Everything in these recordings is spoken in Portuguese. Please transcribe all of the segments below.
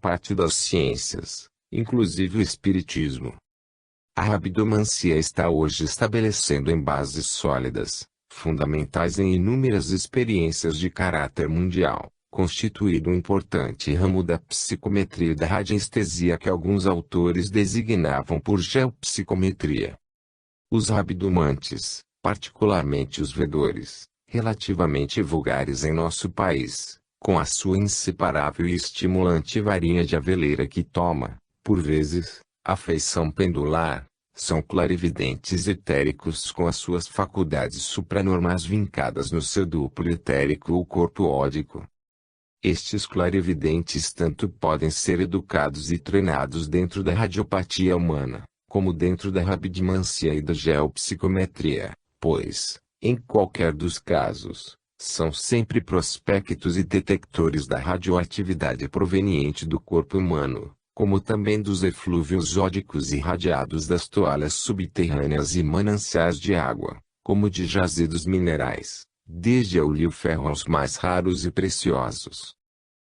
parte das ciências, inclusive o espiritismo. A rabdomancia está hoje estabelecendo em bases sólidas, fundamentais em inúmeras experiências de caráter mundial, constituído um importante ramo da psicometria e da radiestesia que alguns autores designavam por geopsicometria. Os rabdomantes, particularmente os vedores, relativamente vulgares em nosso país, com a sua inseparável e estimulante varinha de aveleira que toma, por vezes, a feição pendular, são clarividentes etéricos com as suas faculdades supranormais vincadas no seu duplo etérico ou corpo ódico. Estes clarividentes tanto podem ser educados e treinados dentro da radiopatia humana, como dentro da rabdomancia e da geopsicometria, pois, em qualquer dos casos, são sempre prospectos e detectores da radioatividade proveniente do corpo humano, como também dos eflúvios ódicos irradiados das toalhas subterrâneas e mananciais de água, como de jazidos minerais, desde a ouro e o ferro aos mais raros e preciosos.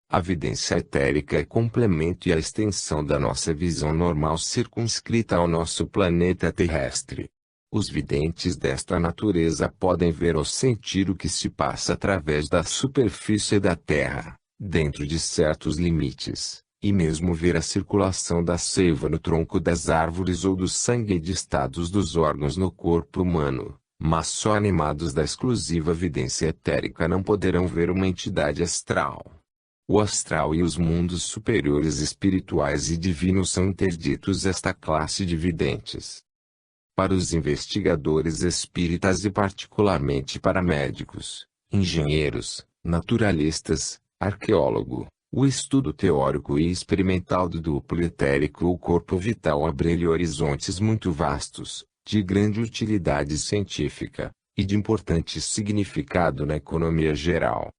A vidência etérica é complemento e a extensão da nossa visão normal circunscrita ao nosso planeta terrestre. Os videntes desta natureza podem ver ou sentir o que se passa através da superfície da Terra, dentro de certos limites, e mesmo ver a circulação da seiva no tronco das árvores ou do sangue de estados dos órgãos no corpo humano, mas só animados da exclusiva vidência etérica não poderão ver uma entidade astral. O astral e os mundos superiores espirituais e divinos são interditos esta classe de videntes. Para os investigadores espíritas e particularmente para médicos, engenheiros, naturalistas, arqueólogo, o estudo teórico e experimental do duplo etérico ou corpo vital abre-lhe horizontes muito vastos, de grande utilidade científica, e de importante significado na economia geral.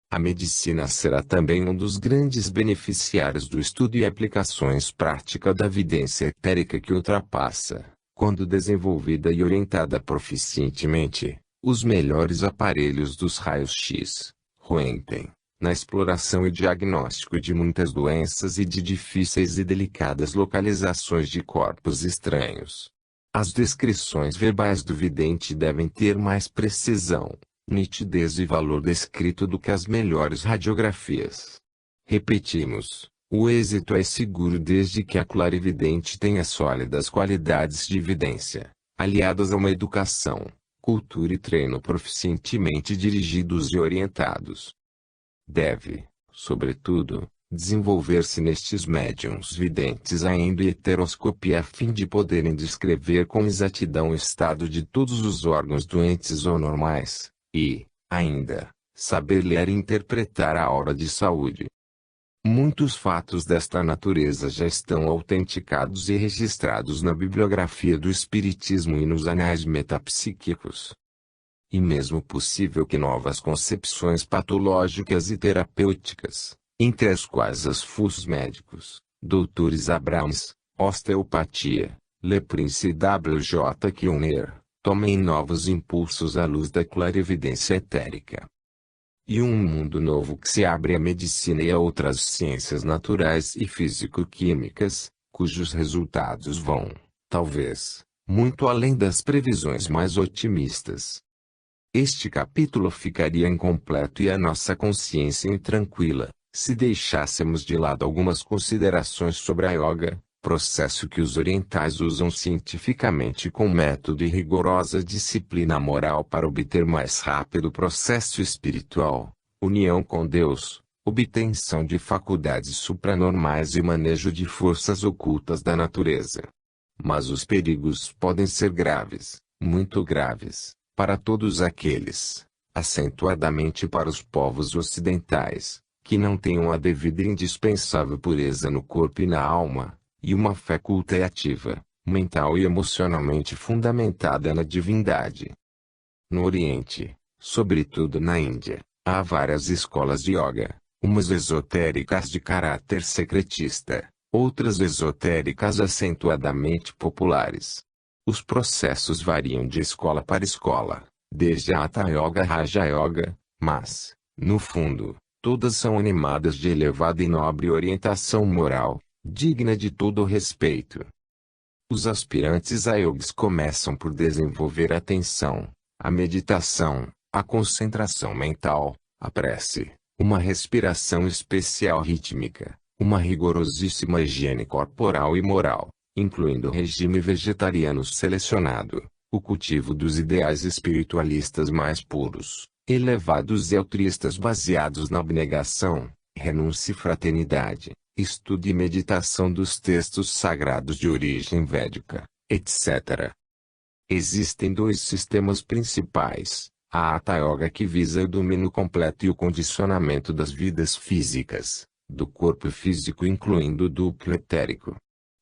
A medicina será também um dos grandes beneficiários do estudo e aplicações práticas da vidência etérica que ultrapassa, quando desenvolvida e orientada proficientemente, os melhores aparelhos dos raios-x, Röntgen, na exploração e diagnóstico de muitas doenças e de difíceis e delicadas localizações de corpos estranhos. As descrições verbais do vidente devem ter mais precisão, nitidez e valor descrito do que as melhores radiografias. Repetimos, o êxito é seguro desde que a clarividente tenha sólidas qualidades de vidência, aliadas a uma educação, cultura e treino proficientemente dirigidos e orientados. Deve, sobretudo, desenvolver-se nestes médiuns videntes a endoheteroscopia a fim de poderem descrever com exatidão o estado de todos os órgãos doentes ou normais, e, ainda, saber ler e interpretar a aura de saúde. Muitos fatos desta natureza já estão autenticados e registrados na bibliografia do Espiritismo e nos anais metapsíquicos. E mesmo possível que novas concepções patológicas e terapêuticas, entre as quais as FUS médicos, Drs. Abrams, osteopatia, Le Prince e W.J. Kuhner, tomem novos impulsos à luz da clarividência etérica. E um mundo novo que se abre à medicina e a outras ciências naturais e físico-químicas, cujos resultados vão, talvez, muito além das previsões mais otimistas. Este capítulo ficaria incompleto e a nossa consciência intranquila, se deixássemos de lado algumas considerações sobre a yoga, processo que os orientais usam cientificamente com método e rigorosa disciplina moral para obter mais rápido processo espiritual, união com Deus, obtenção de faculdades supranormais e manejo de forças ocultas da natureza. Mas os perigos podem ser graves, muito graves, para todos aqueles, acentuadamente para os povos ocidentais, que não tenham a devida e indispensável pureza no corpo e na alma, e uma fé culta e ativa, mental e emocionalmente fundamentada na divindade. No Oriente, sobretudo na Índia, há várias escolas de yoga, umas esotéricas de caráter secretista, outras esotéricas acentuadamente populares. Os processos variam de escola para escola, desde a Hatha Yoga a Raja Yoga, mas, no fundo, Todas são animadas de elevada e nobre orientação moral, digna de todo respeito. Os aspirantes a yogis começam por desenvolver a atenção, a meditação, a concentração mental, a prece, uma respiração especial rítmica, uma rigorosíssima higiene corporal e moral, incluindo o regime vegetariano selecionado, o cultivo dos ideais espiritualistas mais puros, elevados e altruístas baseados na abnegação, renúncia e fraternidade, estudo e meditação dos textos sagrados de origem védica, etc. Existem dois sistemas principais: a Hatha Yoga, que visa o domínio completo e o condicionamento das vidas físicas, do corpo físico incluindo o duplo etérico,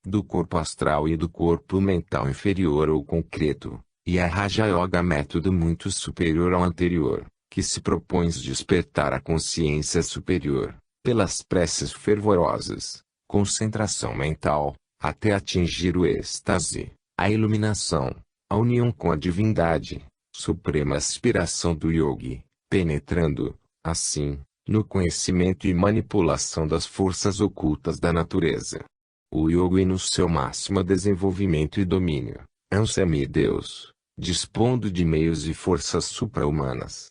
do corpo astral e do corpo mental inferior ou concreto, e a Raja Yoga, método muito superior ao anterior, que se propõe despertar a consciência superior, pelas preces fervorosas, concentração mental, até atingir o êxtase, a iluminação, a união com a divindade, suprema aspiração do yogi, penetrando, assim, no conhecimento e manipulação das forças ocultas da natureza. O yogi, no seu máximo desenvolvimento e domínio, é um semideus, dispondo de meios e forças supra-humanas.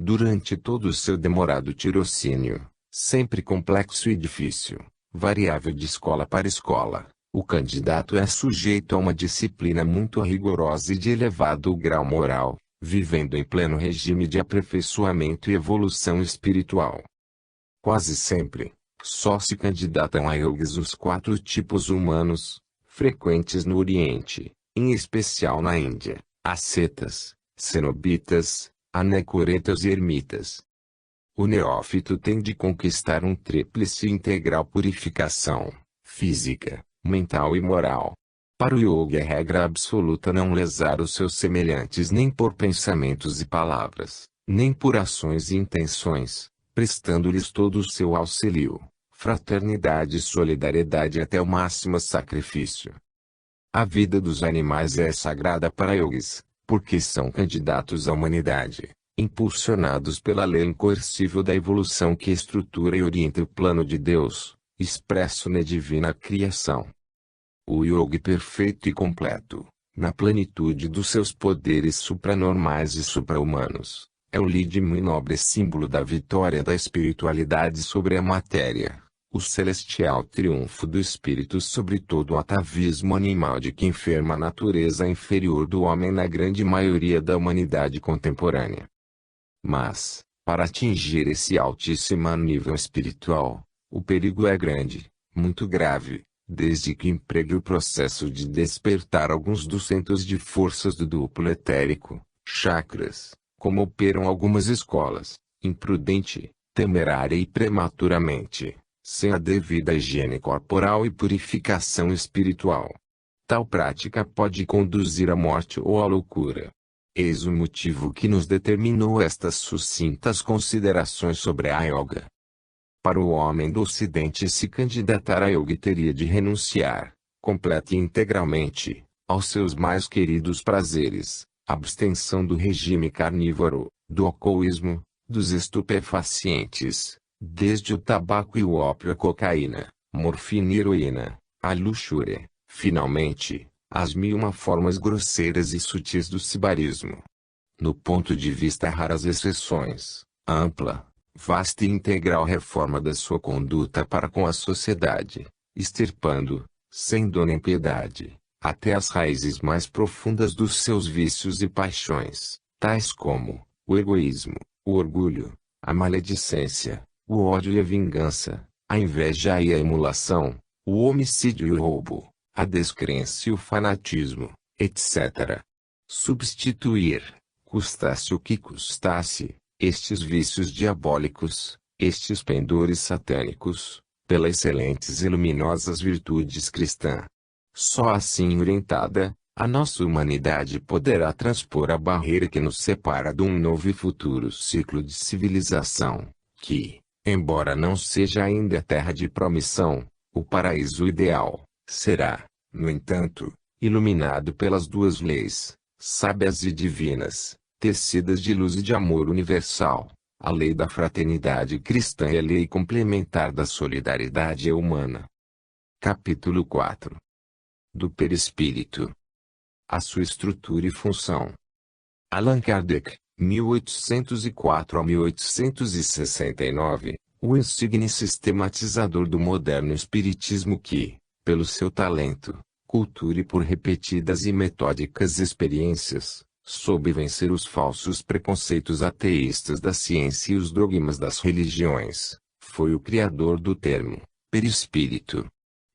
Durante todo o seu demorado tirocínio, sempre complexo e difícil, variável de escola para escola, o candidato é sujeito a uma disciplina muito rigorosa e de elevado grau moral, vivendo em pleno regime de aperfeiçoamento e evolução espiritual. Quase sempre, só se candidatam a yogis os 4 tipos humanos, frequentes no Oriente, em especial na Índia: ascetas, cenobitas, anacoretas e ermitas. O neófito tem de conquistar um tríplice integral: purificação física, mental e moral. Para o yoga é regra absoluta não lesar os seus semelhantes nem por pensamentos e palavras, nem por ações e intenções, prestando-lhes todo o seu auxílio, fraternidade e solidariedade até o máximo sacrifício. A vida dos animais é sagrada para yogis, porque são candidatos à humanidade, impulsionados pela lei incoercível da evolução que estrutura e orienta o plano de Deus, expresso na divina criação. O yogi perfeito e completo, na plenitude dos seus poderes supranormais e supra-humanos, é o lídimo e nobre símbolo da vitória da espiritualidade sobre a matéria, o celestial triunfo do espírito sobre todo o atavismo animal de que enferma a natureza inferior do homem na grande maioria da humanidade contemporânea. Mas, para atingir esse altíssimo nível espiritual, o perigo é grande, muito grave, desde que empregue o processo de despertar alguns dos centros de forças do duplo etérico, chakras, como operam algumas escolas, imprudente, temerária e prematuramente, sem a devida higiene corporal e purificação espiritual. Tal prática pode conduzir à morte ou à loucura. Eis o motivo que nos determinou estas sucintas considerações sobre a yoga. Para o homem do Ocidente se candidatar a yogi teria de renunciar, completa e integralmente, aos seus mais queridos prazeres, abstenção do regime carnívoro, do alcoolismo, dos estupefacientes, desde o tabaco e o ópio à cocaína, morfina e heroína, a luxúria, finalmente, as 1001 formas grosseiras e sutis do sibarismo. No ponto de vista raras exceções, ampla, vasta e integral reforma da sua conduta para com a sociedade, extirpando, sem dor nem piedade, até as raízes mais profundas dos seus vícios e paixões, tais como o egoísmo, o orgulho, a maledicência, o ódio e a vingança, a inveja e a emulação, o homicídio e o roubo, a descrença e o fanatismo, etc. Substituir, custasse o que custasse, estes vícios diabólicos, estes pendores satânicos, pelas excelentes e luminosas virtudes cristãs. Só assim orientada, a nossa humanidade poderá transpor a barreira que nos separa de um novo e futuro ciclo de civilização, que, embora não seja ainda a terra de promissão, o paraíso ideal, será, no entanto, iluminado pelas duas leis, sábias e divinas, tecidas de luz e de amor universal, A lei da fraternidade cristã é a lei complementar da solidariedade humana. Capítulo 4. Do perispírito. A sua estrutura e função. Allan Kardec, 1804 a 1869, o insigne sistematizador do moderno espiritismo que, pelo seu talento, cultura e por repetidas e metódicas experiências, soube vencer os falsos preconceitos ateístas da ciência e os dogmas das religiões, foi o criador do termo perispírito.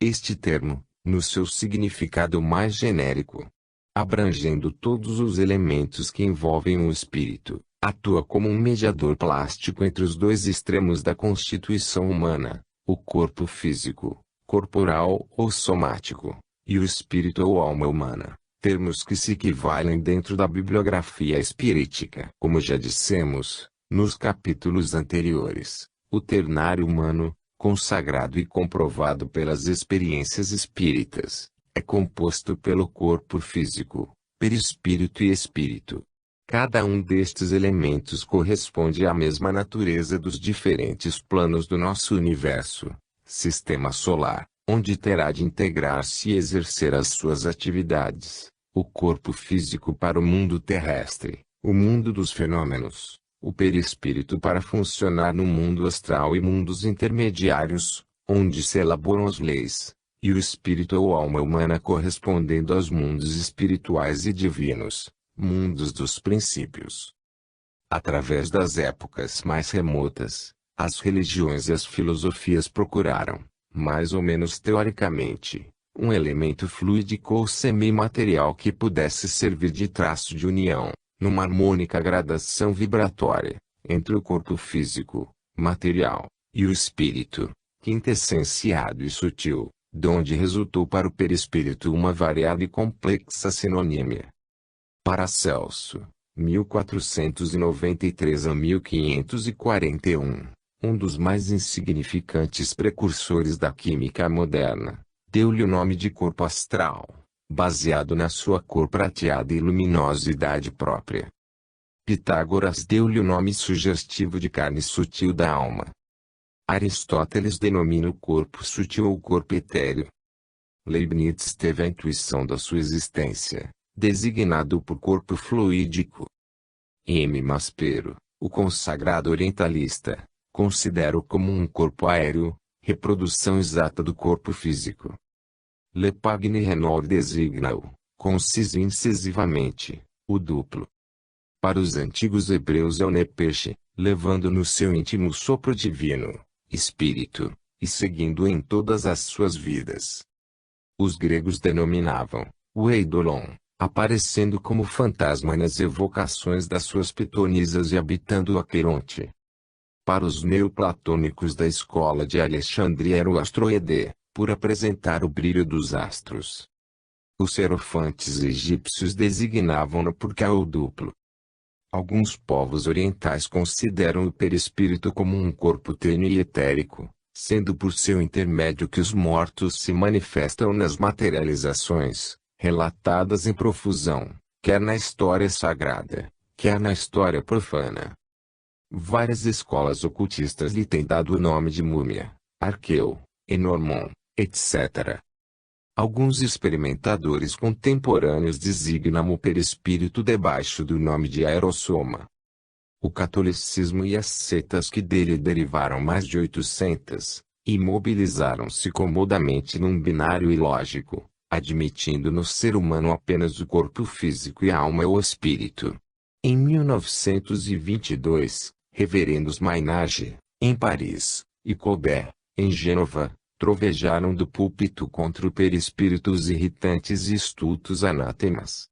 Este termo, no seu significado mais genérico, abrangendo todos os elementos que envolvem o espírito, atua como um mediador plástico entre os dois extremos da constituição humana, o corpo físico, corporal ou somático, e o espírito ou alma humana, termos que se equivalem dentro da bibliografia espirítica. Como já dissemos, nos capítulos anteriores, o ternário humano, consagrado e comprovado pelas experiências espíritas, é composto pelo corpo físico, perispírito e espírito. Cada um destes elementos corresponde à mesma natureza dos diferentes planos do nosso universo, sistema solar, onde terá de integrar-se e exercer as suas atividades. O corpo físico para o mundo terrestre, o mundo dos fenômenos, o perispírito para funcionar no mundo astral e mundos intermediários, onde se elaboram as leis, e o espírito ou alma humana correspondendo aos mundos espirituais e divinos, mundos dos princípios. Através das épocas mais remotas, as religiões e as filosofias procuraram, mais ou menos teoricamente, um elemento fluídico ou semimaterial que pudesse servir de traço de união, numa harmônica gradação vibratória, entre o corpo físico, material, e o espírito, quintessenciado e sutil, donde resultou para o perispírito uma variada e complexa sinonímia. Paracelso, 1493 a 1541, um dos mais insignificantes precursores da química moderna, deu-lhe o nome de corpo astral, baseado na sua cor prateada e luminosidade própria. Pitágoras deu-lhe o nome sugestivo de carne sutil da alma. Aristóteles denomina o corpo sutil ou corpo etéreo. Leibniz teve a intuição da sua existência, designado por corpo fluídico. M. Maspero, o consagrado orientalista, considera-o como um corpo aéreo, reprodução exata do corpo físico. Lepagny Renaud designa-o, conciso e incisivamente, o duplo. Para os antigos hebreus é o Nepech, levando no seu íntimo o sopro divino, espírito, e seguindo em todas as suas vidas. Os gregos denominavam o Eidolon, aparecendo como fantasma nas evocações das suas pitonisas e habitando o Aqueronte. Para os neoplatônicos da escola de Alexandria era o Astroede, por apresentar o brilho dos astros. Os serofantes egípcios designavam-no por Ka ou duplo. Alguns povos orientais consideram o perispírito como um corpo tênue e etérico, sendo por seu intermédio que os mortos se manifestam nas materializações, relatadas em profusão, quer na história sagrada, quer na história profana. Várias escolas ocultistas lhe têm dado o nome de múmia, arqueu, enormon, etc. Alguns experimentadores contemporâneos designam o perispírito debaixo do nome de aerossoma. O catolicismo e as setas que dele derivaram, mais de 800, imobilizaram-se comodamente num binário ilógico, admitindo no ser humano apenas o corpo físico e a alma ou espírito. Em 1922, reverendos Mainardi, em Paris, e Colbert, em Gênova, trovejaram do púlpito contra o perispírito os irritantes e estultos anátemas.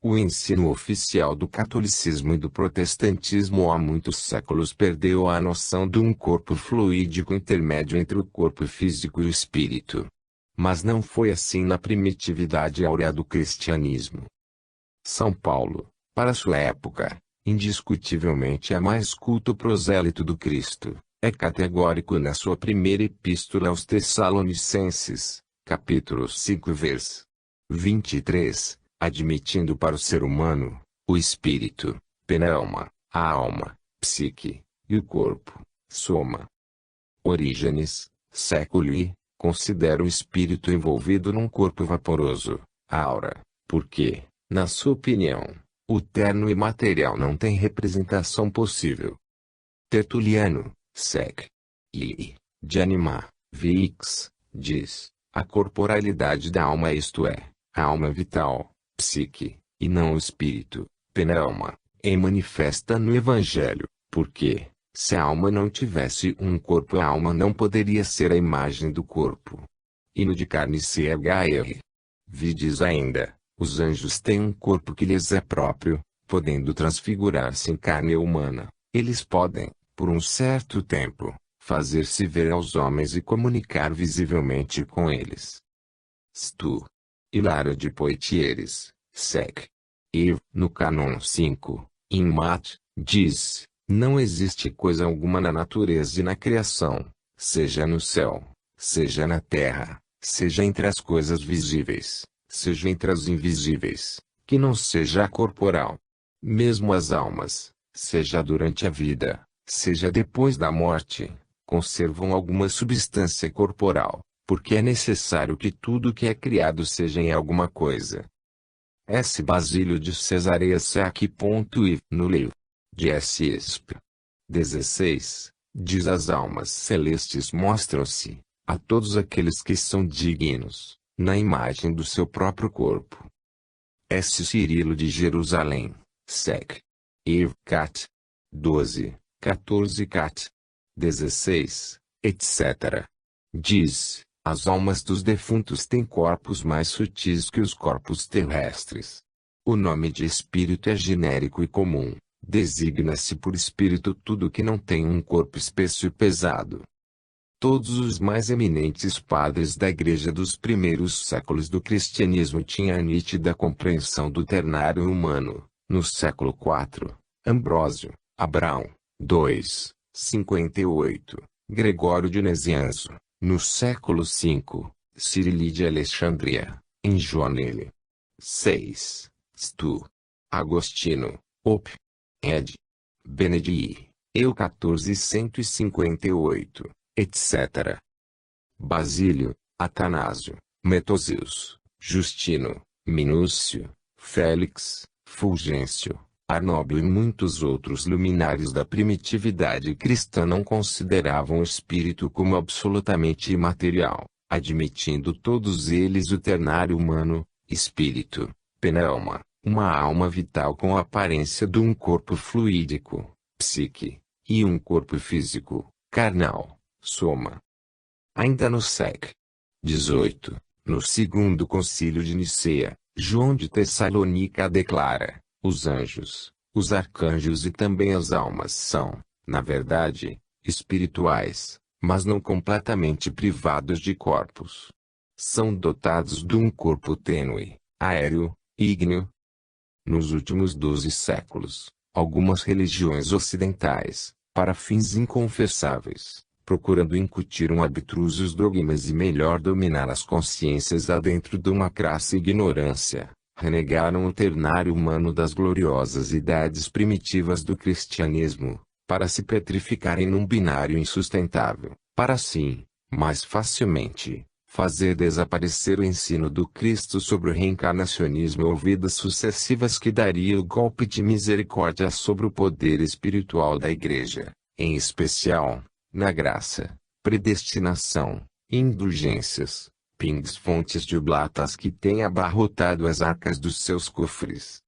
O ensino oficial do catolicismo e do protestantismo há muitos séculos perdeu a noção de um corpo fluídico intermédio entre o corpo físico e o espírito. Mas não foi assim na primitividade áurea do cristianismo. São Paulo, para sua época, indiscutivelmente a mais culto prosélito do Cristo, é categórico na sua primeira epístola aos Tessalonicenses, capítulo 5 vers. 23, admitindo para o ser humano, o espírito, pneuma, a alma, psique, e o corpo, soma. Orígenes, século I, considera o espírito envolvido num corpo vaporoso, aura, porque, na sua opinião, o terno imaterial não tem representação possível. Tertuliano, sec. I. De Anima, Vix, diz, a corporalidade da alma, isto é, a alma vital, psique, e não o espírito, pneuma, é manifesta no Evangelho, porque, se a alma não tivesse um corpo, a alma não poderia ser a imagem do corpo. Hino de carne CHR. Vides ainda, os anjos têm um corpo que lhes é próprio, podendo transfigurar-se em carne humana. Eles podem, por um certo tempo, fazer-se ver aos homens e comunicar visivelmente com eles. Stu. Hilário de Poitiers, sec. E, no Cânon 5, em Mat, diz, não existe coisa alguma na natureza e na criação, seja no céu, seja na terra, seja entre as coisas visíveis, seja entre as invisíveis, que não seja corporal. Mesmo as almas, seja durante a vida, seja depois da morte, conservam alguma substância corporal, porque é necessário que tudo que é criado seja em alguma coisa. S. Basílio de Cesareia Sac.i, no livro de S. Esp. 16, diz: as almas celestes mostram-se, a todos aqueles que são dignos, na imagem do seu próprio corpo. S. Cirilo de Jerusalém, sec. Ev. Cat. 12, 14 Cat. 16, etc. Diz, as almas dos defuntos têm corpos mais sutis que os corpos terrestres. O nome de espírito é genérico e comum, designa-se por espírito tudo que não tem um corpo espesso e pesado. Todos os mais eminentes padres da Igreja dos primeiros séculos do cristianismo tinham a nítida compreensão do ternário humano. No século IV, Ambrósio, Abraão, 2, 58, Gregório de Nazianzo, no século V, Cirili de Alexandria, em Joanele. 6, Stu. Agostino, Op. Ed. Benedii, Eu 1458, etc. Basílio, Atanásio, Metosius, Justino, Minúcio, Félix, Fulgêncio, Arnóbio e muitos outros luminares da primitividade cristã não consideravam o espírito como absolutamente imaterial, admitindo todos eles o ternário humano, espírito, pneuma, uma alma vital com a aparência de um corpo fluídico, psique, e um corpo físico, carnal, soma. Ainda no sec. 18, no segundo concílio de Nicea, João de Tessalônica declara, os anjos, os arcanjos e também as almas são, na verdade, espirituais, mas não completamente privados de corpos. São dotados de um corpo tênue, aéreo, ígneo. Nos últimos 12 séculos, algumas religiões ocidentais, para fins inconfessáveis, procurando incutir abstrusos dogmas e melhor dominar as consciências adentro de uma crassa ignorância, renegaram o ternário humano das gloriosas idades primitivas do cristianismo, para se petrificarem num binário insustentável, para assim, mais facilmente, fazer desaparecer o ensino do Cristo sobre o reencarnacionismo ou vidas sucessivas que daria o golpe de misericórdia sobre o poder espiritual da Igreja, em especial, na graça, predestinação, indulgências, pings fontes de oblatas que têm abarrotado as arcas dos seus cofres.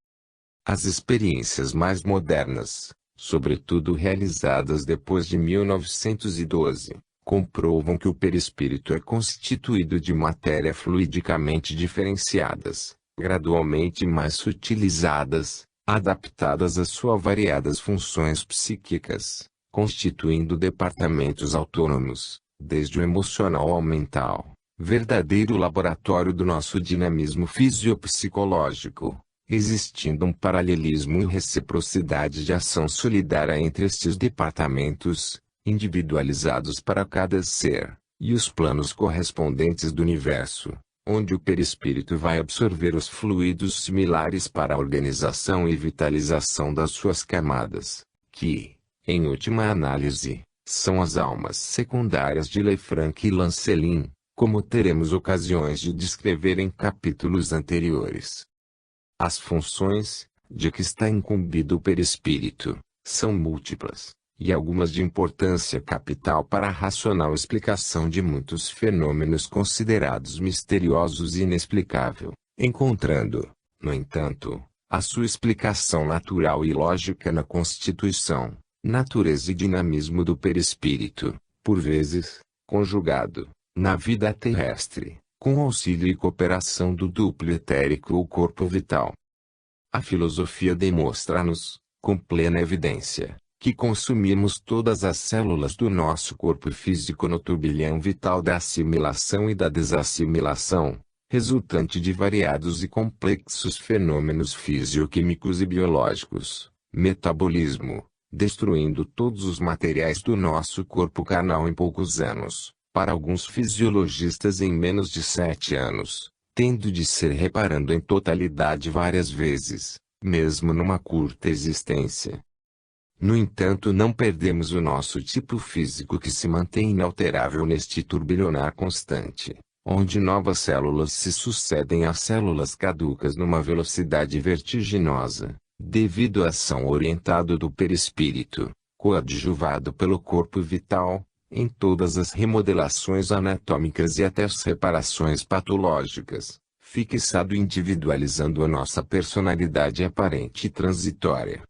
As experiências mais modernas, sobretudo realizadas depois de 1912, comprovam que o perispírito é constituído de matéria fluidicamente diferenciadas, gradualmente mais sutilizadas, adaptadas às suas variadas funções psíquicas, constituindo departamentos autônomos, desde o emocional ao mental, verdadeiro laboratório do nosso dinamismo fisiopsicológico, existindo um paralelismo e reciprocidade de ação solidária entre estes departamentos, individualizados para cada ser, e os planos correspondentes do universo, onde o perispírito vai absorver os fluidos similares para a organização e vitalização das suas camadas, que, Em última análise, são as almas secundárias de Lefranc e Lancelin, como teremos ocasiões de descrever em capítulos anteriores. As funções, de que está incumbido o perispírito, são múltiplas, e algumas de importância capital para a racional explicação de muitos fenômenos considerados misteriosos e inexplicável, encontrando, no entanto, a sua explicação natural e lógica na constituição, natureza e dinamismo do perispírito, por vezes, conjugado, na vida terrestre, com auxílio e cooperação do duplo etérico ou corpo vital. A filosofia demonstra-nos, com plena evidência, que consumimos todas as células do nosso corpo físico no turbilhão vital da assimilação e da desassimilação, resultante de variados e complexos fenômenos fisioquímicos e biológicos, metabolismo, destruindo todos os materiais do nosso corpo carnal em poucos anos, para alguns fisiologistas em menos de 7 anos, tendo de ser reparando em totalidade várias vezes, mesmo numa curta existência. No entanto, não perdemos o nosso tipo físico que se mantém inalterável neste turbilhonar constante, onde novas células se sucedem às células caducas numa velocidade vertiginosa, devido à ação orientada do perispírito, coadjuvado pelo corpo vital, em todas as remodelações anatômicas e até as reparações patológicas, fixado e individualizando a nossa personalidade aparente e transitória.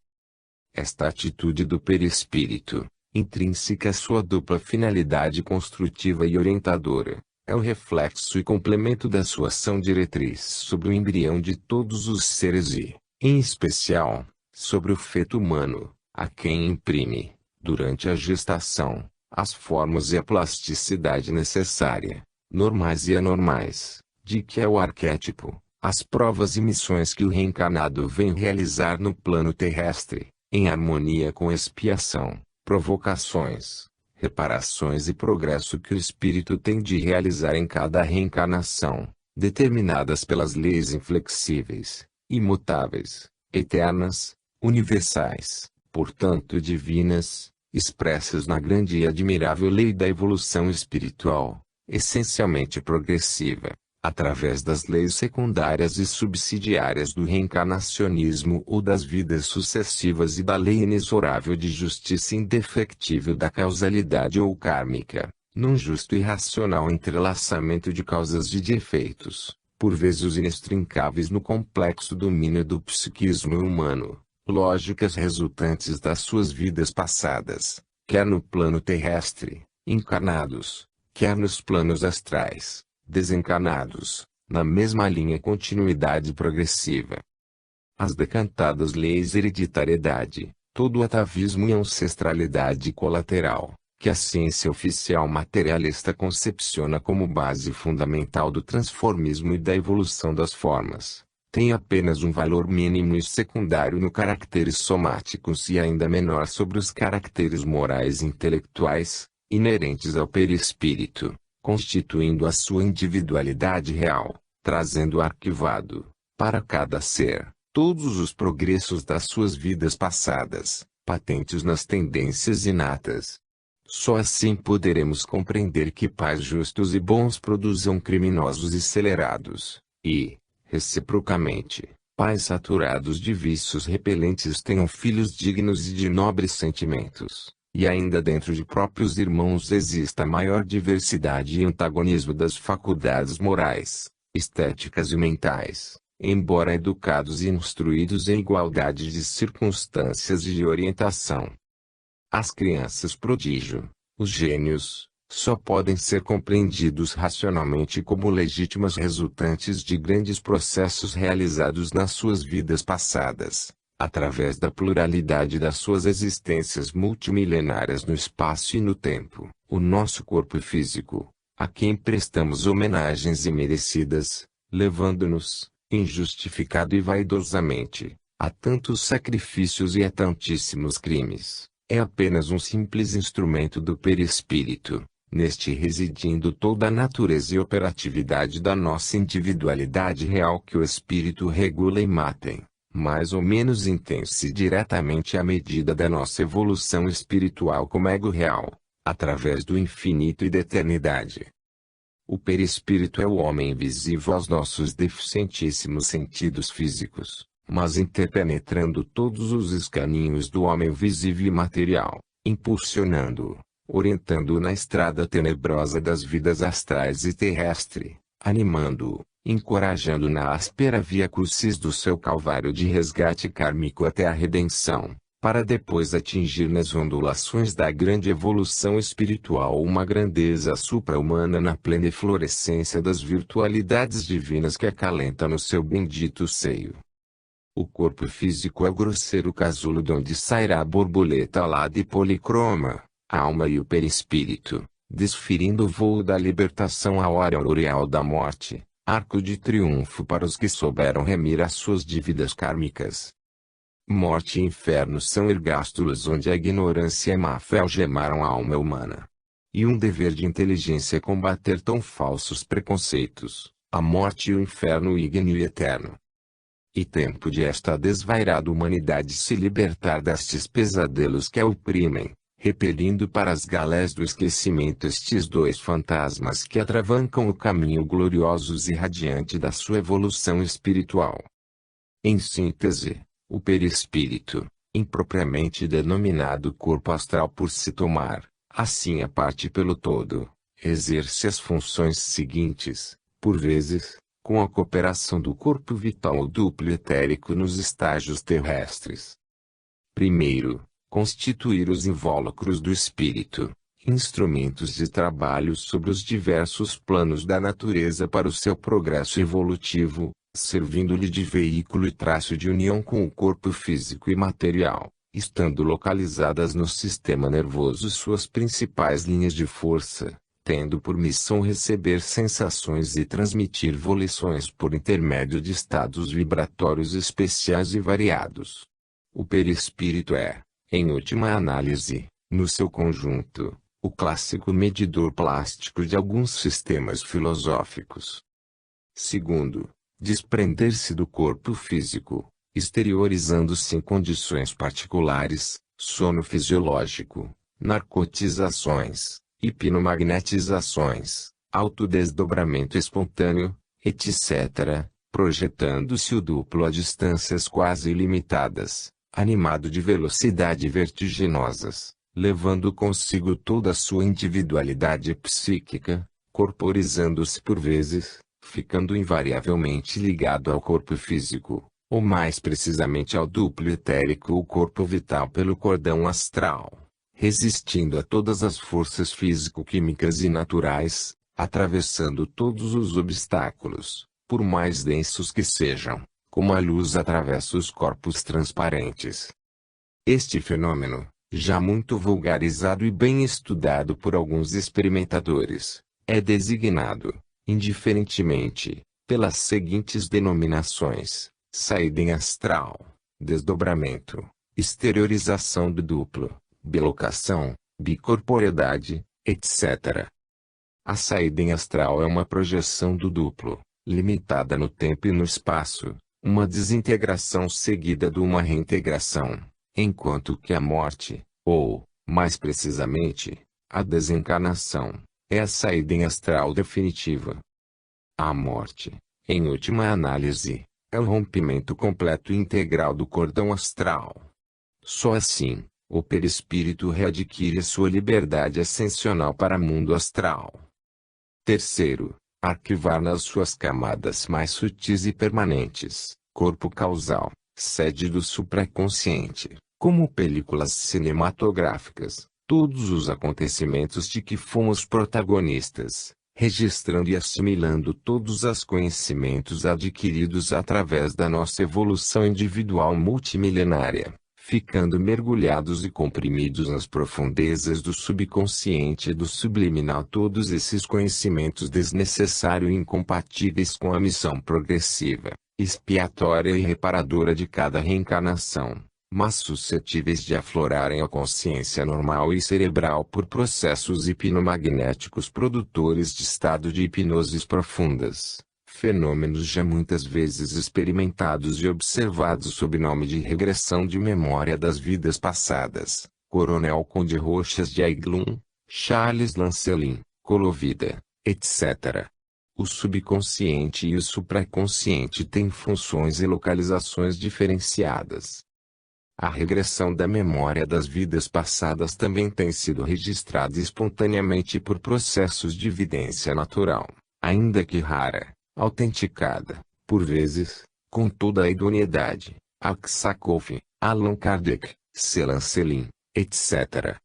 Esta atitude do perispírito, intrínseca à sua dupla finalidade construtiva e orientadora, é o reflexo e complemento da sua ação diretriz sobre o embrião de todos os seres e, em especial, sobre o feto humano, a quem imprime, durante a gestação, as formas e a plasticidade necessária, normais e anormais, de que é o arquétipo, as provas e missões que o reencarnado vem realizar no plano terrestre, em harmonia com expiação, provocações, reparações e progresso que o espírito tem de realizar em cada reencarnação, determinadas pelas leis inflexíveis, imutáveis, eternas, universais, portanto divinas, expressas na grande e admirável lei da evolução espiritual, essencialmente progressiva, através das leis secundárias e subsidiárias do reencarnacionismo ou das vidas sucessivas e da lei inexorável de justiça indefectível da causalidade ou kármica, num justo e racional entrelaçamento de causas e de efeitos, por vezes inextrincáveis no complexo domínio do psiquismo humano, lógicas resultantes das suas vidas passadas, quer no plano terrestre, encarnados, quer nos planos astrais, desencarnados, na mesma linha continuidade progressiva. As decantadas leis hereditariedade, todo o atavismo e ancestralidade colateral, que a ciência oficial materialista concepciona como base fundamental do transformismo e da evolução das formas, tem apenas um valor mínimo e secundário no caracteres somáticos e ainda menor sobre os caracteres morais e intelectuais, inerentes ao perispírito, constituindo a sua individualidade real, trazendo arquivado, para cada ser, todos os progressos das suas vidas passadas, patentes nas tendências inatas. Só assim poderemos compreender que pais justos e bons produzam criminosos e acelerados, e, reciprocamente, pais saturados de vícios repelentes tenham filhos dignos e de nobres sentimentos. E ainda dentro de próprios irmãos exista maior diversidade e antagonismo das faculdades morais, estéticas e mentais, embora educados e instruídos em igualdade de circunstâncias e de orientação. As crianças prodígio, os gênios, só podem ser compreendidos racionalmente como legítimas resultantes de grandes processos realizados nas suas vidas passadas, através da pluralidade das suas existências multimilenárias no espaço e no tempo, o nosso corpo físico, a quem prestamos homenagens imerecidas, levando-nos, injustificado e vaidosamente, a tantos sacrifícios e a tantíssimos crimes, é apenas um simples instrumento do perispírito, neste residindo toda a natureza e operatividade da nossa individualidade real que o espírito regula e mais ou menos intensa e diretamente à medida da nossa evolução espiritual como ego real, através do infinito e da eternidade. O perispírito é o homem invisível aos nossos deficientíssimos sentidos físicos, mas interpenetrando todos os escaninhos do homem visível e material, impulsionando-o, orientando-o na estrada tenebrosa das vidas astrais e terrestre, animando-o, encorajando na áspera via crucis do seu calvário de resgate kármico até a redenção, para depois atingir nas ondulações da grande evolução espiritual uma grandeza supra-humana na plena eflorescência das virtualidades divinas que acalenta no seu bendito seio. O corpo físico é o grosseiro casulo de onde sairá a borboleta alada e policroma, a alma e o perispírito, desferindo o voo da libertação à hora auroreal da morte, arco de triunfo para os que souberam remir as suas dívidas kármicas. Morte e inferno são ergástulos onde a ignorância e a má-fé algemaram a alma humana. E um dever de inteligência é combater tão falsos preconceitos, a morte e o inferno ígneo e eterno. E tempo de esta desvairada humanidade se libertar destes pesadelos que a oprimem, repelindo para as galés do esquecimento estes dois fantasmas que atravancam o caminho gloriosos e radiante da sua evolução espiritual. Em síntese, o perispírito, impropriamente denominado corpo astral por se tomar, assim a parte pelo todo, exerce as funções seguintes, por vezes, com a cooperação do corpo vital ou duplo etérico nos estágios terrestres. Primeiro, constituir os invólucros do espírito, instrumentos de trabalho sobre os diversos planos da natureza para o seu progresso evolutivo, servindo-lhe de veículo e traço de união com o corpo físico e material, estando localizadas no sistema nervoso suas principais linhas de força, tendo por missão receber sensações e transmitir volições por intermédio de estados vibratórios especiais e variados. O perispírito é, em última análise, no seu conjunto, o clássico medidor plástico de alguns sistemas filosóficos. Segundo, desprender-se do corpo físico, exteriorizando-se em condições particulares, sono fisiológico, narcotizações, hipnomagnetizações, autodesdobramento espontâneo, etc., projetando-se o duplo a distâncias quase ilimitadas, animado de velocidade vertiginosas, levando consigo toda a sua individualidade psíquica, corporizando-se por vezes, ficando invariavelmente ligado ao corpo físico, ou mais precisamente ao duplo etérico ou corpo vital pelo cordão astral, resistindo a todas as forças físico-químicas e naturais, atravessando todos os obstáculos, por mais densos que sejam, como a luz atravessa os corpos transparentes. Este fenômeno, já muito vulgarizado e bem estudado por alguns experimentadores, é designado, indiferentemente, pelas seguintes denominações: saída em astral, desdobramento, exteriorização do duplo, bilocação, bicorporeidade, etc. A saída em astral é uma projeção do duplo, limitada no tempo e no espaço, uma desintegração seguida de uma reintegração, enquanto que a morte, ou, mais precisamente, a desencarnação, é a saída em astral definitiva. A morte, em última análise, é o rompimento completo e integral do cordão astral. Só assim, o perispírito readquire sua liberdade ascensional para o mundo astral. Terceiro, arquivar nas suas camadas mais sutis e permanentes, corpo causal, sede do supraconsciente, como películas cinematográficas, todos os acontecimentos de que fomos protagonistas, registrando e assimilando todos os conhecimentos adquiridos através da nossa evolução individual multimilenária, ficando mergulhados e comprimidos nas profundezas do subconsciente e do subliminal todos esses conhecimentos desnecessários e incompatíveis com a missão progressiva, expiatória e reparadora de cada reencarnação, mas suscetíveis de aflorarem a consciência normal e cerebral por processos hipnomagnéticos produtores de estado de hipnoses profundas, fenômenos já muitas vezes experimentados e observados sob nome de regressão de memória das vidas passadas. Coronel Conde Rochas de Aiglun, Charles Lancelin, Colovida, etc. O subconsciente e o supraconsciente têm funções e localizações diferenciadas. A regressão da memória das vidas passadas também tem sido registrada espontaneamente por processos de evidência natural, ainda que rara, autenticada, por vezes, com toda a idoneidade, Aksakov, Allan Kardec, C. Lancelin, etc.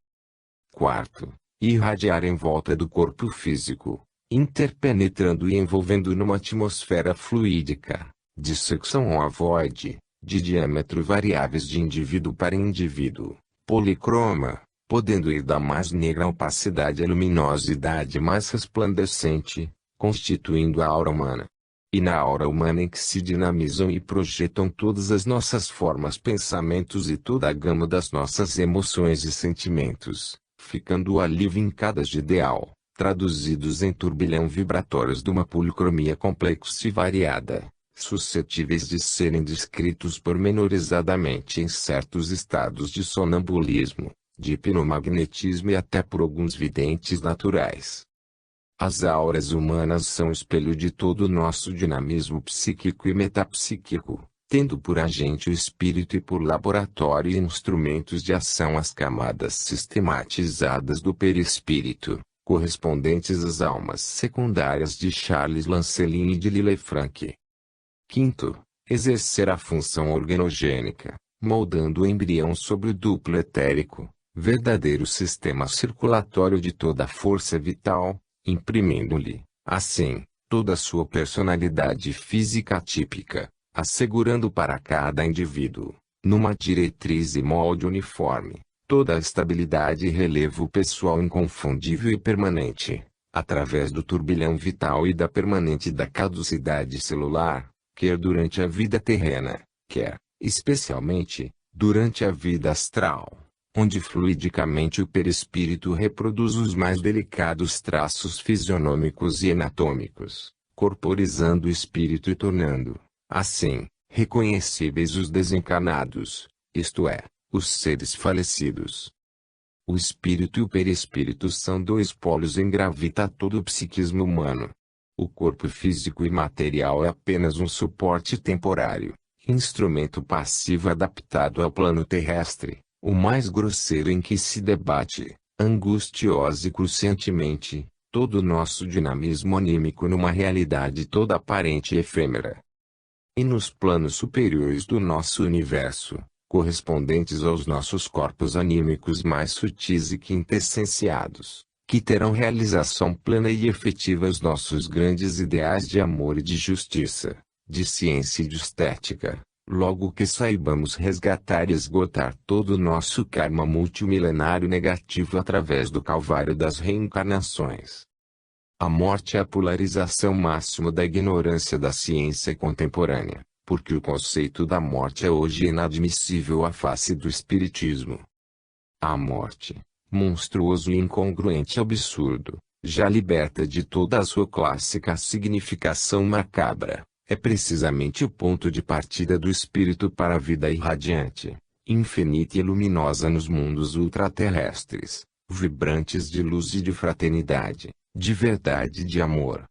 Quarto, irradiar em volta do corpo físico, interpenetrando e envolvendo numa atmosfera fluídica, de secção ovoide, de diâmetro variáveis de indivíduo para indivíduo, policroma, podendo ir da mais negra opacidade à luminosidade mais resplandecente, constituindo a aura humana. E na aura humana em que se dinamizam e projetam todas as nossas formas, pensamentos e toda a gama das nossas emoções e sentimentos, ficando ali vincadas de ideal, traduzidos em turbilhão vibratórios de uma policromia complexa e variada, suscetíveis de serem descritos pormenorizadamente em certos estados de sonambulismo, de hipnomagnetismo e até por alguns videntes naturais. As auras humanas são espelho de todo o nosso dinamismo psíquico e metapsíquico, tendo por agente o espírito e por laboratório e instrumentos de ação as camadas sistematizadas do perispírito, correspondentes às almas secundárias de Charles Lancelin e de Lillefranc. Quinto, exercer a função organogênica, moldando o embrião sobre o duplo etérico, verdadeiro sistema circulatório de toda a força vital, imprimindo-lhe, assim, toda a sua personalidade física típica, assegurando para cada indivíduo, numa diretriz e molde uniforme, toda a estabilidade e relevo pessoal inconfundível e permanente, através do turbilhão vital e da permanente da caducidade celular, quer durante a vida terrena, quer, especialmente, durante a vida astral, onde fluidicamente o perispírito reproduz os mais delicados traços fisionômicos e anatômicos, corporizando o espírito e tornando, assim, reconhecíveis os desencarnados, isto é, os seres falecidos. O espírito e o perispírito são dois polos em gravita todo o psiquismo humano. O corpo físico e material é apenas um suporte temporário, instrumento passivo adaptado ao plano terrestre, o mais grosseiro em que se debate, angustiosa e cruciantemente, todo o nosso dinamismo anímico numa realidade toda aparente e efêmera. E nos planos superiores do nosso universo, correspondentes aos nossos corpos anímicos mais sutis e quintessenciados, que terão realização plena e efetiva os nossos grandes ideais de amor e de justiça, de ciência e de estética, logo que saibamos resgatar e esgotar todo o nosso karma multimilenário negativo através do calvário das reencarnações. A morte é a polarização máxima da ignorância da ciência contemporânea, porque o conceito da morte é hoje inadmissível à face do espiritismo. A morte, monstruoso e incongruente absurdo, já liberta de toda a sua clássica significação macabra, é precisamente o ponto de partida do espírito para a vida irradiante, infinita e luminosa nos mundos ultraterrestres, vibrantes de luz e de fraternidade, de verdade e de amor.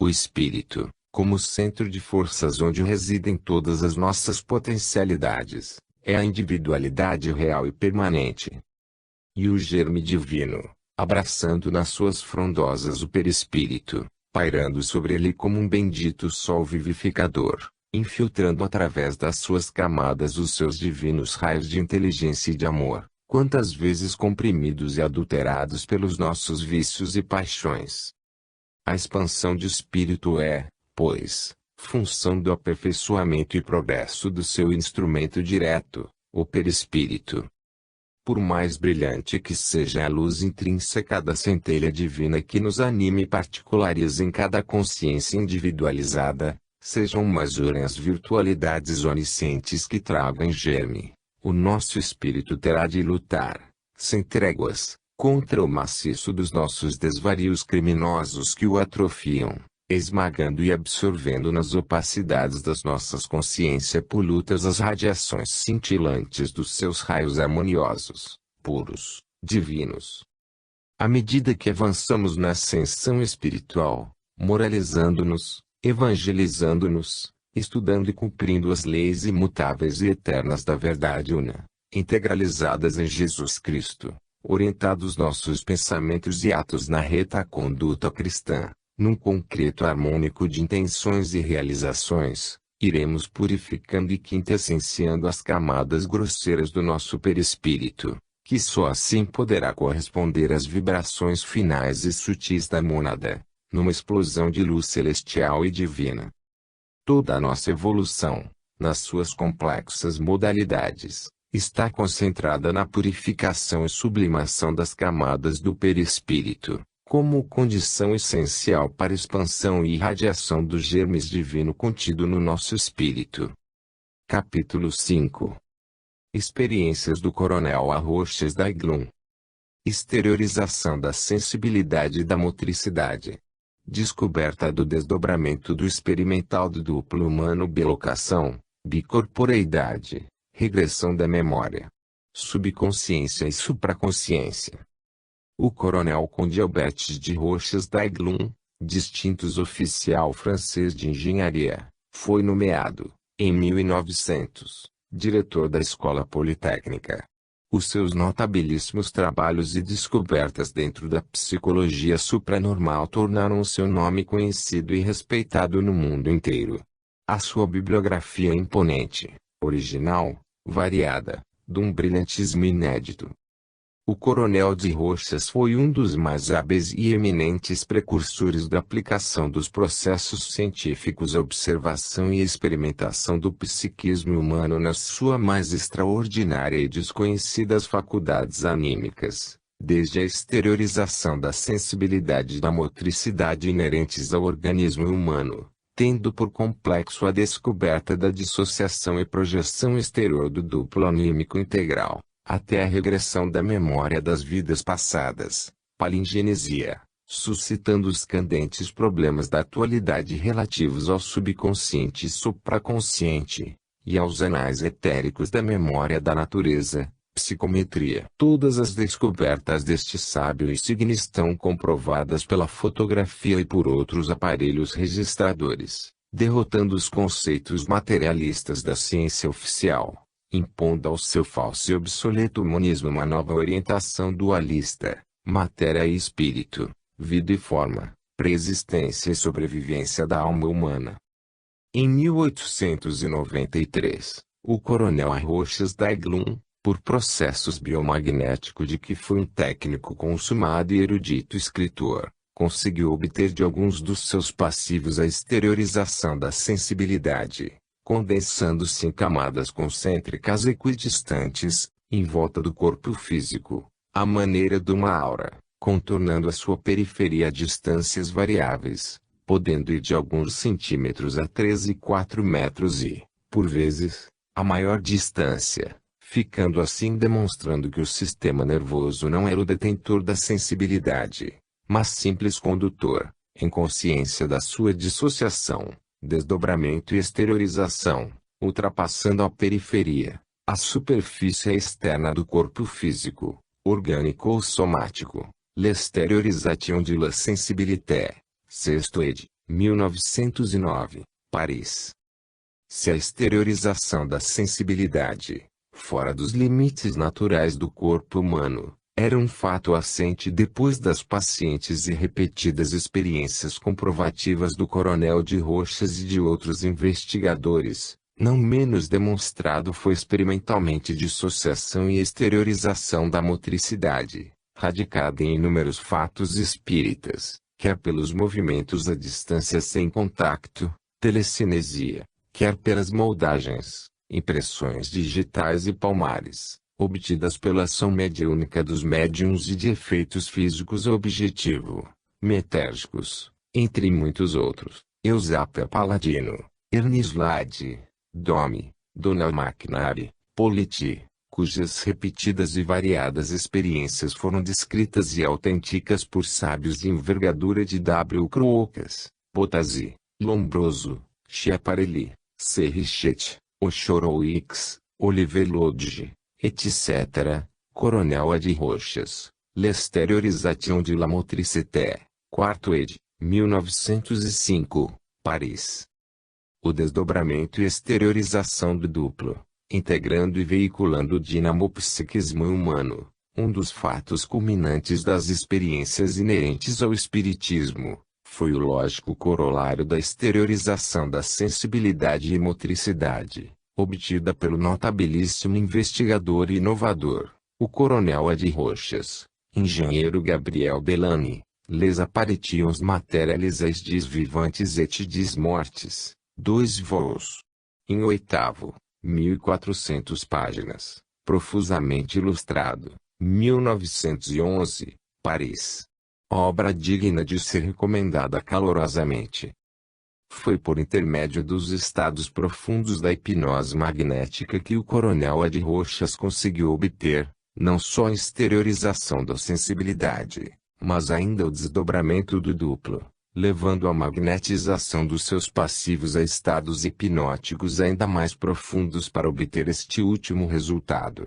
O espírito, como centro de forças onde residem todas as nossas potencialidades, é a individualidade real e permanente. E o germe divino, abraçando nas suas frondosas o perispírito, pairando sobre ele como um bendito sol vivificador, infiltrando através das suas camadas os seus divinos raios de inteligência e de amor, quantas vezes comprimidos e adulterados pelos nossos vícios e paixões. A expansão de espírito é, pois, função do aperfeiçoamento e progresso do seu instrumento direto, o perispírito. Por mais brilhante que seja a luz intrínseca da centelha divina que nos anime e particularize em cada consciência individualizada, sejam masurem as virtualidades oniscientes que tragam em germe, o nosso espírito terá de lutar, sem tréguas, contra o maciço dos nossos desvarios criminosos que o atrofiam, esmagando e absorvendo nas opacidades das nossas consciências polutas as radiações cintilantes dos seus raios harmoniosos, puros, divinos. À medida que avançamos na ascensão espiritual, moralizando-nos, evangelizando-nos, estudando e cumprindo as leis imutáveis e eternas da verdade una, integralizadas em Jesus Cristo, orientados nossos pensamentos e atos na reta conduta cristã, num concreto harmônico de intenções e realizações, iremos purificando e quintessenciando as camadas grosseiras do nosso perispírito, que só assim poderá corresponder às vibrações finais e sutis da mônada, numa explosão de luz celestial e divina. Toda a nossa evolução, nas suas complexas modalidades, está concentrada na purificação e sublimação das camadas do perispírito, como condição essencial para a expansão e irradiação dos germes divino contido no nosso espírito. Capítulo 5. Experiências do Coronel Arroxes Daiglum. Exteriorização da sensibilidade e da motricidade. Descoberta do desdobramento do experimental do duplo humano bilocação, bicorporeidade, regressão da memória, subconsciência e supraconsciência. O Coronel Conde Albert de Roches Daiglum, distintos oficial francês de engenharia, foi nomeado, em 1900, diretor da Escola Politécnica. Os seus notabilíssimos trabalhos e descobertas dentro da psicologia supranormal tornaram o seu nome conhecido e respeitado no mundo inteiro. A sua bibliografia é imponente, original, variada, de um brilhantismo inédito. O Coronel de Roches foi um dos mais hábeis e eminentes precursores da aplicação dos processos científicos à observação e experimentação do psiquismo humano nas suas mais extraordinárias e desconhecidas faculdades anímicas, desde a exteriorização da sensibilidade e da motricidade inerentes ao organismo humano, tendo por complexo a descoberta da dissociação e projeção exterior do duplo anímico integral, até a regressão da memória das vidas passadas, palingenesia, suscitando os candentes problemas da atualidade relativos ao subconsciente e supraconsciente, e aos anais etéricos da memória da natureza, psicometria. Todas as descobertas deste sábio insigne estão comprovadas pela fotografia e por outros aparelhos registradores, derrotando os conceitos materialistas da ciência oficial, impondo ao seu falso e obsoleto humanismo uma nova orientação dualista, matéria e espírito, vida e forma, preexistência e sobrevivência da alma humana. Em 1893, o Coronel Arroxes Daiglum, por processos biomagnéticos de que foi um técnico consumado e erudito escritor, conseguiu obter de alguns dos seus passivos a exteriorização da sensibilidade, condensando-se em camadas concêntricas equidistantes, em volta do corpo físico, à maneira de uma aura, contornando a sua periferia a distâncias variáveis, podendo ir de alguns centímetros a 3 e 4 metros e, por vezes, a maior distância, ficando assim demonstrando que o sistema nervoso não era o detentor da sensibilidade, mas simples condutor, em consciência da sua dissociação, desdobramento e exteriorização, ultrapassando a periferia, a superfície externa do corpo físico, orgânico ou somático, l'exteriorisation de la sensibilité, sexto ed., 1909, Paris. Se a exteriorização da sensibilidade, fora dos limites naturais do corpo humano, era um fato assente depois das pacientes e repetidas experiências comprovativas do Coronel de Roches e de outros investigadores, não menos demonstrado foi experimentalmente dissociação e exteriorização da motricidade, radicada em inúmeros fatos espíritas, quer pelos movimentos à distância sem contacto, telecinesia, quer pelas moldagens, impressões digitais e palmares, obtidas pela ação mediúnica dos médiuns e de efeitos físicos objetivo, metérgicos, entre muitos outros, Eusapia Paladino, Ernest Lade, Domi, Donald McNabb, Politi, cujas repetidas e variadas experiências foram descritas e autênticas por sábios de envergadura de W. Crookas, Potasi, Lombroso, Schiaparelli, Serrichet, Ochorowicz, Oliver Lodge, etc., Coronel A de Rochas, L'Extériorisation de la Motricité, quarto ed., 1905, Paris. O desdobramento e exteriorização do duplo, integrando e veiculando o dinamopsiquismo humano, um dos fatos culminantes das experiências inerentes ao espiritismo, foi o lógico corolário da exteriorização da sensibilidade e motricidade, obtida pelo notabilíssimo investigador e inovador, o coronel A de Rochas, engenheiro Gabriel Bellamy, Les apparitions matérialisées des vivantes et des mortes, 2 vols. Em oitavo, 1400 páginas, profusamente ilustrado, 1911, Paris. Obra digna de ser recomendada calorosamente. Foi por intermédio dos estados profundos da hipnose magnética que o coronel A de Rochas conseguiu obter, não só a exteriorização da sensibilidade, mas ainda o desdobramento do duplo, levando a magnetização dos seus passivos a estados hipnóticos ainda mais profundos para obter este último resultado.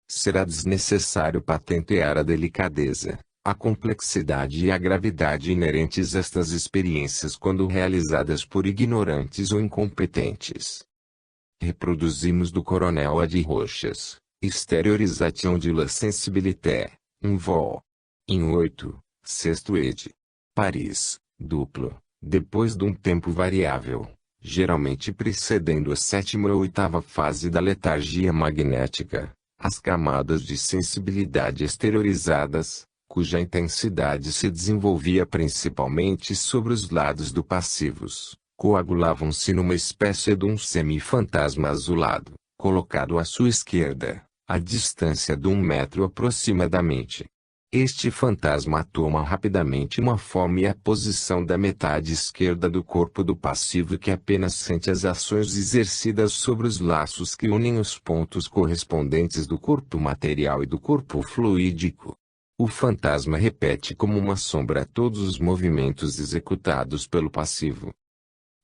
Será desnecessário patentear a delicadeza, a complexidade e a gravidade inerentes a estas experiências quando realizadas por ignorantes ou incompetentes. Reproduzimos do coronel A de Rochas, Exteriorisation de la Sensibilité, um vol. Em 8, sexto ed. Paris, duplo, depois de um tempo variável, geralmente precedendo a sétima ou oitava fase da letargia magnética, as camadas de sensibilidade exteriorizadas, cuja intensidade se desenvolvia principalmente sobre os lados do passivos, coagulavam-se numa espécie de um semi-fantasma azulado, colocado à sua esquerda, à distância de 1 metro aproximadamente. Este fantasma toma rapidamente uma forma e a posição da metade esquerda do corpo do passivo que apenas sente as ações exercidas sobre os laços que unem os pontos correspondentes do corpo material e do corpo fluídico. O fantasma repete como uma sombra todos os movimentos executados pelo passivo.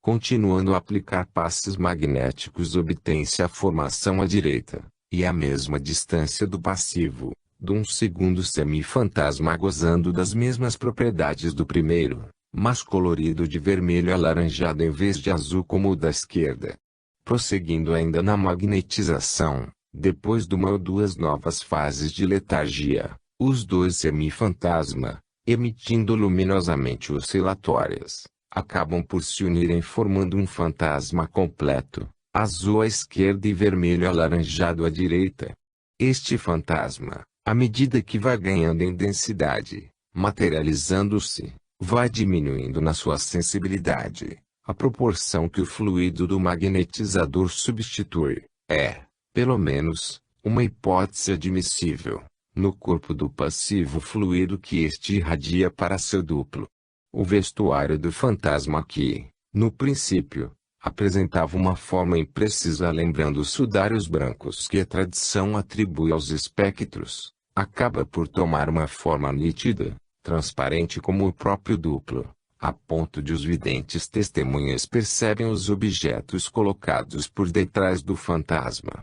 Continuando a aplicar passes magnéticos obtém-se a formação à direita, e à mesma distância do passivo, de um segundo semi-fantasma gozando das mesmas propriedades do primeiro, mas colorido de vermelho alaranjado em vez de azul como o da esquerda. Prosseguindo ainda na magnetização, depois de uma ou duas novas fases de letargia, os dois semi-fantasma, emitindo luminosamente oscilatórias, acabam por se unirem formando um fantasma completo, azul à esquerda e vermelho alaranjado à direita. Este fantasma, à medida que vai ganhando em densidade, materializando-se, vai diminuindo na sua sensibilidade, à proporção que o fluido do magnetizador substitui. É, pelo menos, uma hipótese admissível, no corpo do passivo fluido que este irradia para seu duplo. O vestuário do fantasma que, no princípio, apresentava uma forma imprecisa lembrando os sudários brancos que a tradição atribui aos espectros, acaba por tomar uma forma nítida, transparente como o próprio duplo, a ponto de os videntes testemunhas percebem os objetos colocados por detrás do fantasma.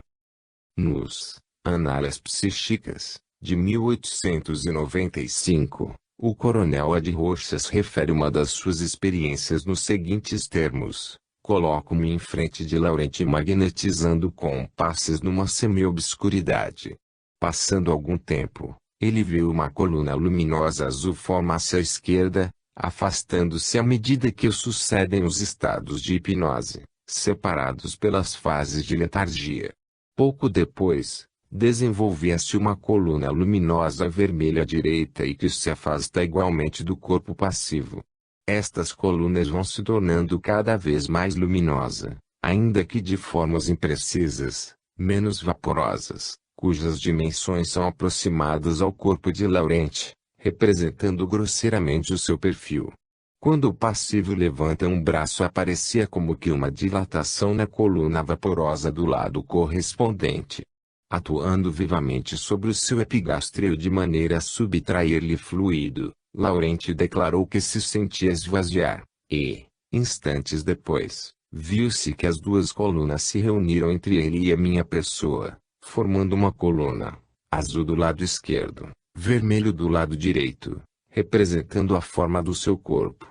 Nos Análises Psíquicas, de 1895, o coronel A de Rochas refere uma das suas experiências nos seguintes termos: coloco-me em frente de Laurent magnetizando com passes numa semi-obscuridade. Passando algum tempo, ele viu uma coluna luminosa azul formar-se à esquerda, afastando-se à medida que sucedem os estados de hipnose, separados pelas fases de letargia. Pouco depois, desenvolvia-se uma coluna luminosa vermelha à direita e que se afasta igualmente do corpo passivo. Estas colunas vão se tornando cada vez mais luminosa, ainda que de formas imprecisas, menos vaporosas, cujas dimensões são aproximadas ao corpo de Laurent, representando grosseiramente o seu perfil. Quando o passivo levanta um braço aparecia como que uma dilatação na coluna vaporosa do lado correspondente. Atuando vivamente sobre o seu epigástrio de maneira a subtrair-lhe fluido, Laurent declarou que se sentia esvaziar, E, instantes depois, viu-se que as duas colunas se reuniram entre ele e a minha pessoa, formando uma coluna, azul do lado esquerdo, vermelho do lado direito, representando a forma do seu corpo.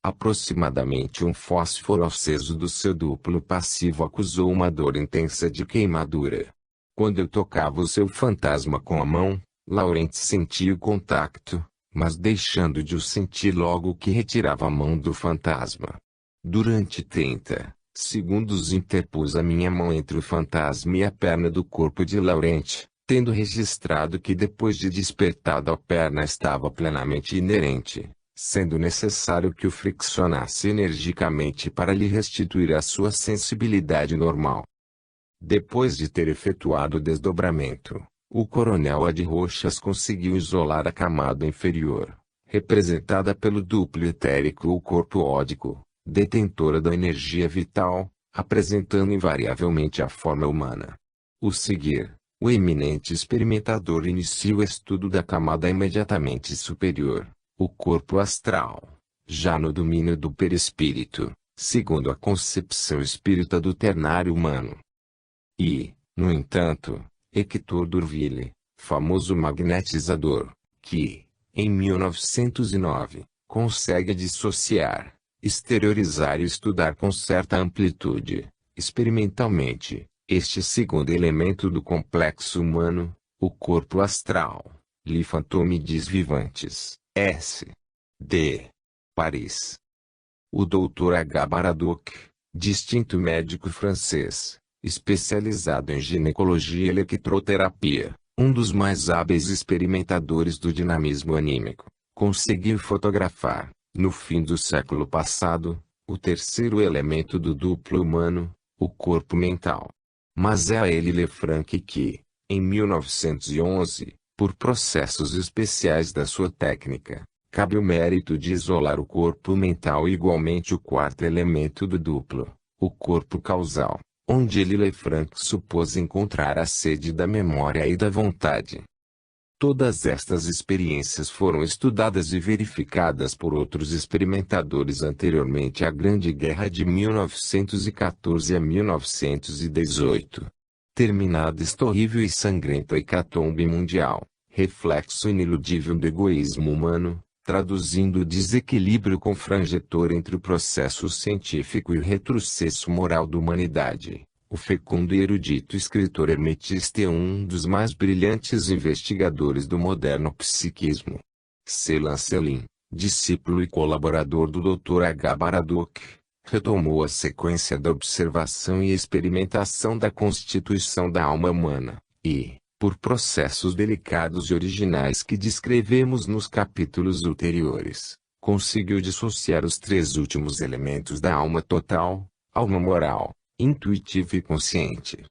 Aproximadamente um fósforo aceso do seu duplo passivo acusou uma dor intensa de queimadura. Quando eu tocava o seu fantasma com a mão, Laurent sentia o contato, mas deixando de o sentir logo que retirava a mão do fantasma. Durante 30 segundos interpus a minha mão entre o fantasma e a perna do corpo de Laurent, tendo registrado que depois de despertada a perna estava plenamente inerente, sendo necessário que o friccionasse energicamente para lhe restituir a sua sensibilidade normal. Depois de ter efetuado o desdobramento, o coronel Ad Rochas conseguiu isolar a camada inferior, representada pelo duplo etérico ou corpo ódico, detentora da energia vital, apresentando invariavelmente a forma humana. O seguir, o eminente experimentador inicia o estudo da camada imediatamente superior, o corpo astral, já no domínio do perispírito, segundo a concepção espírita do ternário humano. E, no entanto, Hector D'Urville, famoso magnetizador, que, em 1909, consegue dissociar, exteriorizar e estudar com certa amplitude, experimentalmente, este segundo elemento do complexo humano, o corpo astral, Lymphantomides Vivantes, S. D. Paris. O Dr. H. Baraduc, distinto médico francês, especializado em ginecologia e eletroterapia, um dos mais hábeis experimentadores do dinamismo anímico, conseguiu fotografar, no fim do século passado, o terceiro elemento do duplo humano, o corpo mental. Mas é a ele Lefranc que, em 1911, por processos especiais da sua técnica, cabe o mérito de isolar o corpo mental e igualmente o quarto elemento do duplo, o corpo causal, onde ele Lefranc supôs encontrar a sede da memória e da vontade. Todas estas experiências foram estudadas e verificadas por outros experimentadores anteriormente à Grande Guerra de 1914 a 1918. Terminada esta horrível e sangrenta hecatombe mundial, reflexo iniludível do egoísmo humano, traduzindo o desequilíbrio confrangetor entre o processo científico e o retrocesso moral da humanidade. O fecundo e erudito escritor hermetista é um dos mais brilhantes investigadores do moderno psiquismo. Celan Selim, discípulo e colaborador do Dr. H. Baraduc, retomou a sequência da observação e experimentação da constituição da alma humana, e, por processos delicados e originais que descrevemos nos capítulos ulteriores, conseguiu dissociar os três últimos elementos da alma total, alma moral, intuitiva e consciente.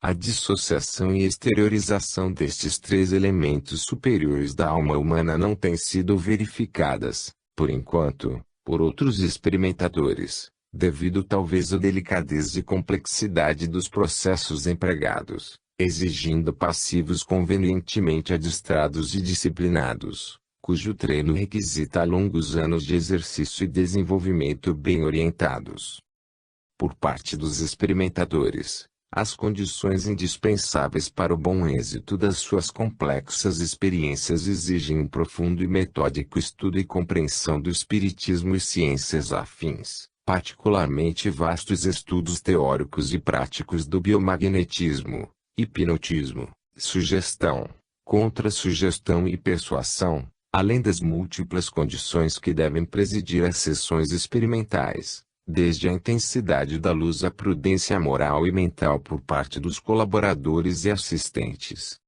A dissociação e exteriorização destes três elementos superiores da alma humana não têm sido verificadas, por enquanto, por outros experimentadores, devido talvez à delicadeza e complexidade dos processos empregados, exigindo passivos convenientemente adestrados e disciplinados, cujo treino requisita longos anos de exercício e desenvolvimento bem orientados. Por parte dos experimentadores, as condições indispensáveis para o bom êxito das suas complexas experiências exigem um profundo e metódico estudo e compreensão do espiritismo e ciências afins, particularmente vastos estudos teóricos e práticos do biomagnetismo, hipnotismo, sugestão, contra-sugestão e persuasão, além das múltiplas condições que devem presidir as sessões experimentais, desde a intensidade da luz à prudência moral e mental por parte dos colaboradores e assistentes.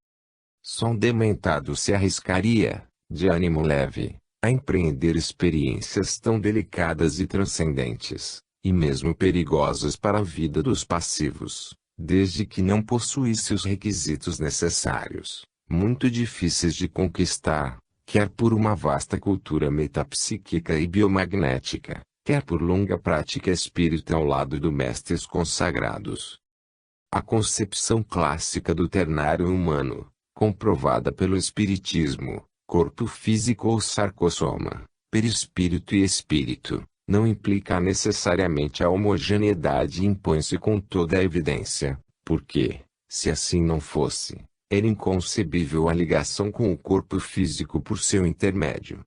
Só um dementado se arriscaria, de ânimo leve, a empreender experiências tão delicadas e transcendentes, e mesmo perigosas para a vida dos passivos, desde que não possuísse os requisitos necessários, muito difíceis de conquistar, quer por uma vasta cultura metapsíquica e biomagnética, quer por longa prática espírita ao lado de mestres consagrados. A concepção clássica do ternário humano, comprovada pelo espiritismo, corpo físico ou sarcossoma, perispírito e espírito, não implica necessariamente a homogeneidade e impõe-se com toda a evidência, porque, se assim não fosse, era inconcebível a ligação com o corpo físico por seu intermédio.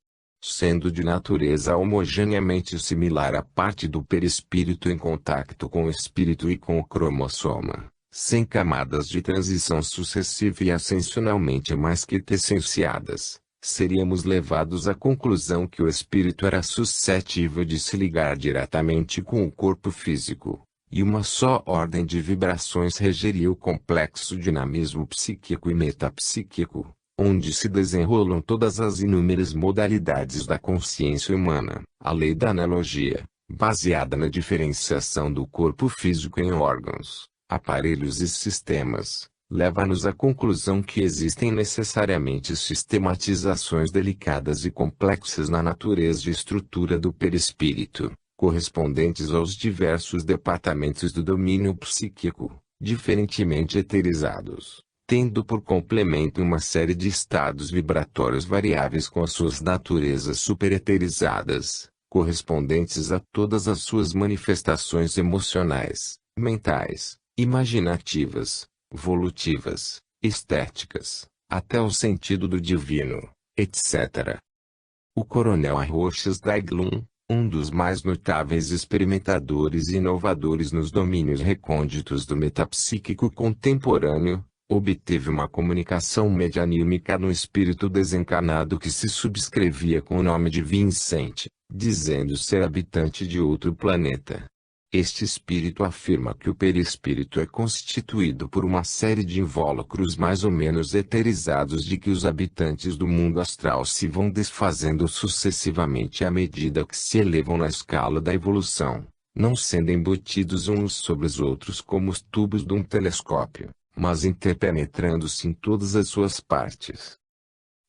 Sendo de natureza homogeneamente similar a parte do perispírito em contacto com o espírito e com o cromossoma, sem camadas de transição sucessiva e ascensionalmente mais que essenciadas, seríamos levados à conclusão que o espírito era suscetível de se ligar diretamente com o corpo físico, e uma só ordem de vibrações regeria o complexo dinamismo psíquico e metapsíquico, onde se desenrolam todas as inúmeras modalidades da consciência humana. A lei da analogia, baseada na diferenciação do corpo físico em órgãos, aparelhos e sistemas, leva-nos à conclusão que existem necessariamente sistematizações delicadas e complexas na natureza e estrutura do perispírito, correspondentes aos diversos departamentos do domínio psíquico, diferentemente eterizados, tendo por complemento uma série de estados vibratórios variáveis com as suas naturezas supereterizadas, correspondentes a todas as suas manifestações emocionais, mentais, imaginativas, volutivas, estéticas, até o sentido do divino, etc. O coronel Arrochas Daglum, um dos mais notáveis experimentadores e inovadores nos domínios recônditos do metapsíquico contemporâneo, obteve uma comunicação medianímica no espírito desencarnado que se subscrevia com o nome de Vincent, dizendo ser habitante de outro planeta. Este espírito afirma que o perispírito é constituído por uma série de invólucros mais ou menos eterizados de que os habitantes do mundo astral se vão desfazendo sucessivamente à medida que se elevam na escala da evolução, não sendo embutidos uns sobre os outros como os tubos de um telescópio, mas interpenetrando-se em todas as suas partes.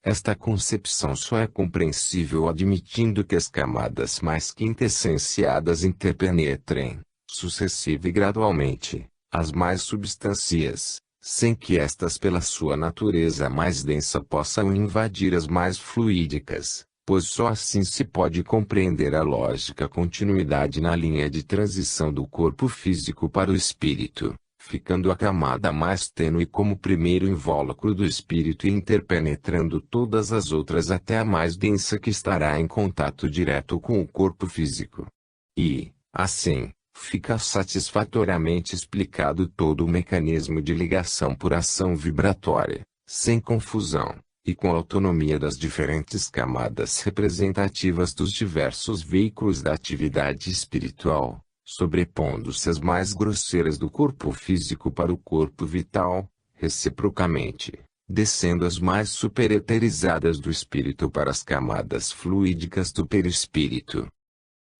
Esta concepção só é compreensível admitindo que as camadas mais quintessenciadas interpenetrem, sucessiva e gradualmente, as mais substâncias, sem que estas pela sua natureza mais densa possam invadir as mais fluídicas, pois só assim se pode compreender a lógica continuidade na linha de transição do corpo físico para o espírito, ficando a camada mais tênue como primeiro invólucro do espírito e interpenetrando todas as outras até a mais densa que estará em contato direto com o corpo físico. E, assim, fica satisfatoriamente explicado todo o mecanismo de ligação por ação vibratória, sem confusão, e com autonomia das diferentes camadas representativas dos diversos veículos da atividade espiritual, sobrepondo-se as mais grosseiras do corpo físico para o corpo vital, reciprocamente, descendo as mais supereterizadas do espírito para as camadas fluídicas do perispírito.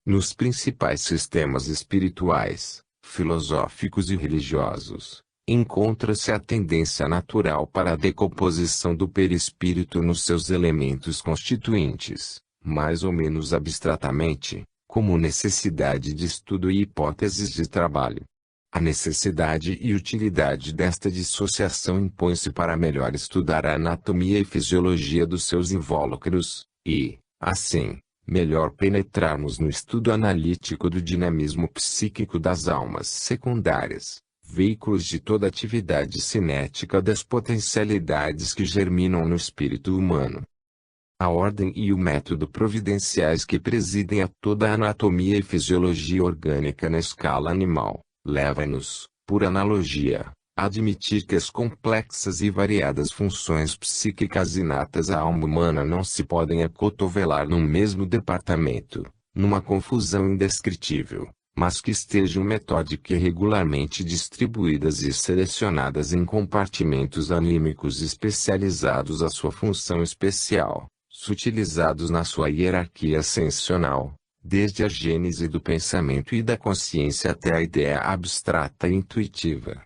Nos principais sistemas espirituais, filosóficos e religiosos, encontra-se a tendência natural para a decomposição do perispírito nos seus elementos constituintes, mais ou menos abstratamente, como necessidade de estudo e hipóteses de trabalho. A necessidade e utilidade desta dissociação impõe-se para melhor estudar a anatomia e fisiologia dos seus invólucros, e, assim, melhor penetrarmos no estudo analítico do dinamismo psíquico das almas secundárias, veículos de toda atividade cinética das potencialidades que germinam no espírito humano. A ordem e o método providenciais que presidem a toda a anatomia e fisiologia orgânica na escala animal, leva-nos, por analogia, a admitir que as complexas e variadas funções psíquicas inatas à alma humana não se podem acotovelar num mesmo departamento, numa confusão indescritível, mas que estejam metódica e regularmente distribuídas e selecionadas em compartimentos anímicos especializados à sua função especial, sutilizados na sua hierarquia ascensional, desde a gênese do pensamento e da consciência até a ideia abstrata e intuitiva.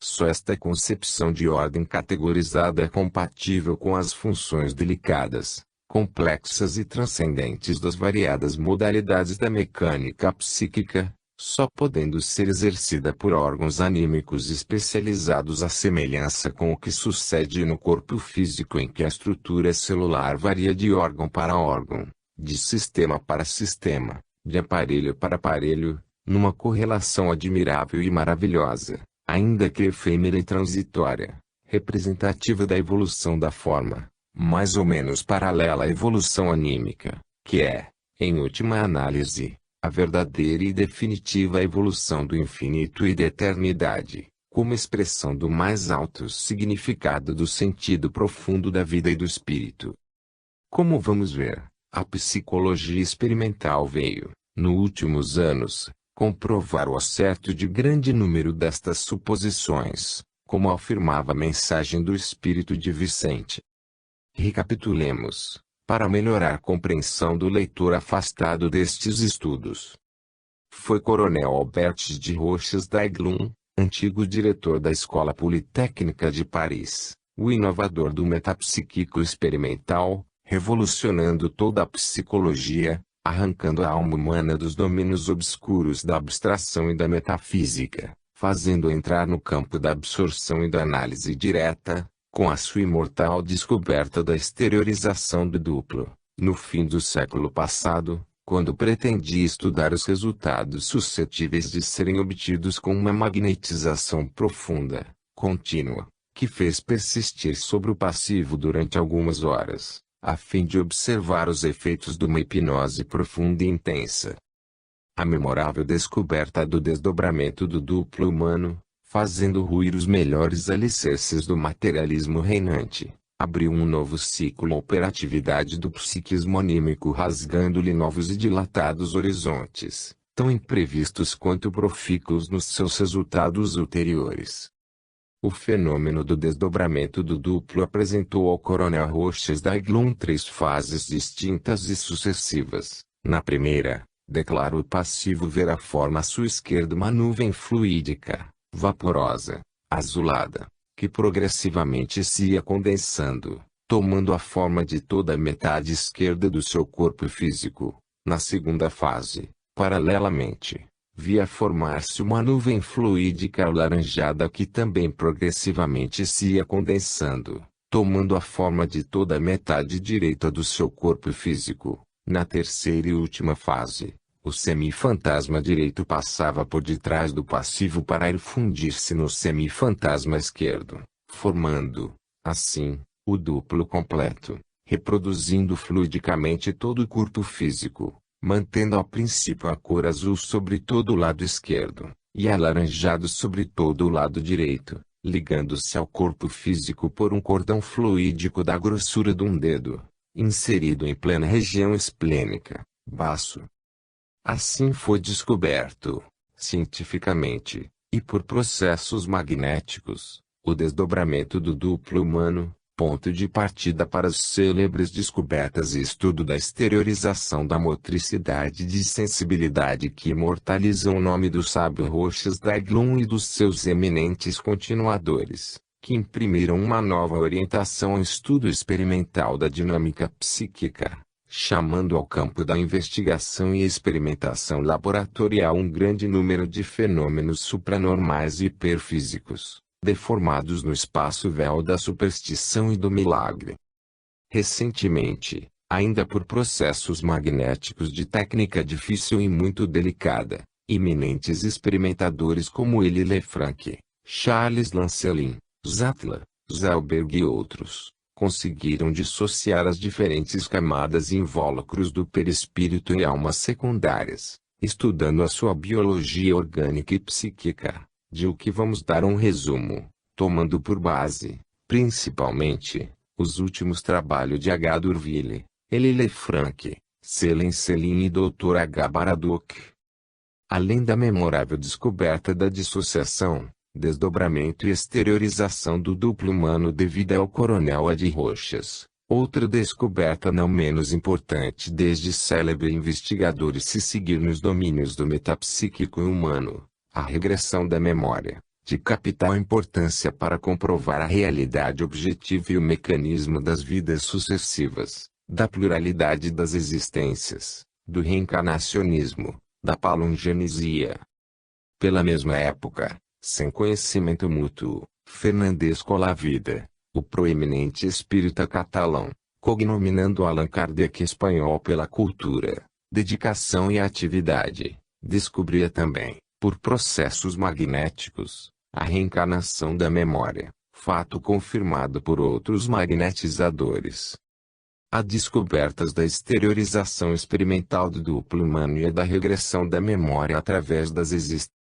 Só esta concepção de ordem categorizada é compatível com as funções delicadas, complexas e transcendentes das variadas modalidades da mecânica psíquica, só podendo ser exercida por órgãos anímicos especializados à semelhança com o que sucede no corpo físico em que a estrutura celular varia de órgão para órgão, de sistema para sistema, de aparelho para aparelho, numa correlação admirável e maravilhosa, ainda que efêmera e transitória, representativa da evolução da forma, mais ou menos paralela à evolução anímica, que é, em última análise, a verdadeira e definitiva evolução do infinito e da eternidade, como expressão do mais alto significado do sentido profundo da vida e do espírito. Como vamos ver, a psicologia experimental veio, nos últimos anos, comprovar o acerto de grande número destas suposições, como afirmava a mensagem do espírito de Vicente. Recapitulemos, para melhorar a compreensão do leitor afastado destes estudos. Foi Coronel Albertes de Roches d'Aiglun, antigo diretor da Escola Politécnica de Paris, o inovador do metapsíquico experimental, revolucionando toda a psicologia, arrancando a alma humana dos domínios obscuros da abstração e da metafísica, fazendo entrar no campo da absorção e da análise direta, com a sua imortal descoberta da exteriorização do duplo, no fim do século passado, quando pretendia estudar os resultados suscetíveis de serem obtidos com uma magnetização profunda, contínua, que fez persistir sobre o passivo durante algumas horas, a fim de observar os efeitos de uma hipnose profunda e intensa. A memorável descoberta do desdobramento do duplo humano, fazendo ruir os melhores alicerces do materialismo reinante, abriu um novo ciclo à operatividade do psiquismo anímico, rasgando-lhe novos e dilatados horizontes, tão imprevistos quanto profícuos nos seus resultados ulteriores. O fenômeno do desdobramento do duplo apresentou ao Coronel Roches d'Aiglun 3 fases distintas e sucessivas. Na primeira, declara o passivo ver a forma à sua esquerda uma nuvem fluídica, vaporosa, azulada, que progressivamente se ia condensando, tomando a forma de toda a metade esquerda do seu corpo físico. Na segunda fase, paralelamente, via formar-se uma nuvem fluídica alaranjada que também progressivamente se ia condensando, tomando a forma de toda a metade direita do seu corpo físico. Na terceira e última fase, o semifantasma direito passava por detrás do passivo para ir fundir-se no semifantasma esquerdo, formando, assim, o duplo completo, reproduzindo fluidicamente todo o corpo físico, mantendo a princípio a cor azul sobre todo o lado esquerdo, e alaranjado sobre todo o lado direito, ligando-se ao corpo físico por um cordão fluídico da grossura de um dedo, inserido em plena região esplênica, baço. Assim foi descoberto, cientificamente, e por processos magnéticos, o desdobramento do duplo humano, ponto de partida para as célebres descobertas e estudo da exteriorização da motricidade de sensibilidade que imortalizam o nome do sábio Roches d'Aiglun e dos seus eminentes continuadores, que imprimiram uma nova orientação ao estudo experimental da dinâmica psíquica, chamando ao campo da investigação e experimentação laboratorial um grande número de fenômenos supranormais e hiperfísicos, deformados no espaço véu da superstição e do milagre. Recentemente, ainda por processos magnéticos de técnica difícil e muito delicada, eminentes experimentadores como Lefranc, Charles Lancelin, Zattler, Zellberg e outros, conseguiram dissociar as diferentes camadas e invólucros do perispírito e almas secundárias, estudando a sua biologia orgânica e psíquica, de o que vamos dar um resumo, tomando por base, principalmente, os últimos trabalhos de H. D'Urville, Lefranc, Lancelin e Dr. H. Baraduc. Além da memorável descoberta da dissociação, desdobramento e exteriorização do duplo humano devida ao Coronel A. de Roches, outra descoberta não menos importante desde célebre investigador e se seguir nos domínios do metapsíquico humano, a regressão da memória, de capital importância para comprovar a realidade objetiva e o mecanismo das vidas sucessivas, da pluralidade das existências, do reencarnacionismo, da palongenesia. Pela mesma época, sem conhecimento mútuo, Fernandes Colavida, o proeminente espírita catalão, cognominando Allan Kardec espanhol pela cultura, dedicação e atividade, descobria também, por processos magnéticos, a reencarnação da memória, fato confirmado por outros magnetizadores. Há descobertas da exteriorização experimental do duplo humano e a da regressão da memória através das existências